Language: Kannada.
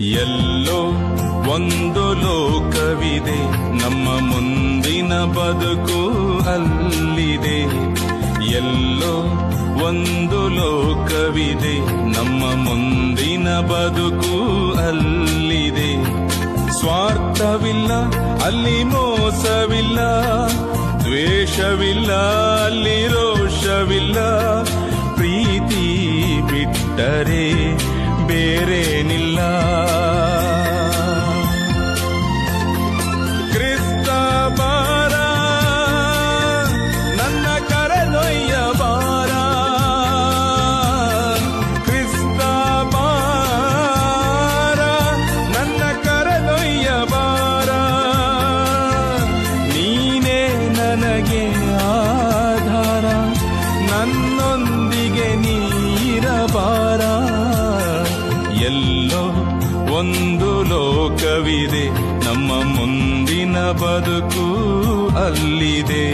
ಎಲ್ಲೋ ಒಂದು ಲೋಕವಿದೆ, ನಮ್ಮ ಮುಂದಿನ ಬದುಕು ಅಲ್ಲಿದೆ. ಎಲ್ಲೋ ಒಂದು ಲೋಕವಿದೆ, ನಮ್ಮ ಮುಂದಿನ ಬದುಕು ಅಲ್ಲಿದೆ. ಸ್ವಾರ್ಥವಿಲ್ಲ ಅಲ್ಲಿ, ಮೋಸವಿಲ್ಲ, ದ್ವೇಷವಿಲ್ಲ ಅಲ್ಲಿ, ರೋಷವಿಲ್ಲ. ಪ್ರೀತಿ ಬಿಟ್ಟರೆ ಬೇರೇನಿಲ್ಲ. ಕ್ರಿಸ್ತ ಬಾರ, ನನ್ನ ಕರೆದೊಯ್ಯ ಬಾರ. ಕ್ರಿಸ್ತ ಬಾರ, ನನ್ನ ಕರೆದೊಯ್ಯ ಬಾರ. ನೀನೇ ನನಗೆ ಆಧಾರ, ನನ್ನೊಂದಿಗೆ ನೀರಬಾರ. ಎಲ್ಲೋ ಒಂದು ಲೋಕವಿದೆ, ನಮ್ಮ ಮುಂದಿನ ಬದುಕು ಅಲ್ಲಿದೆ.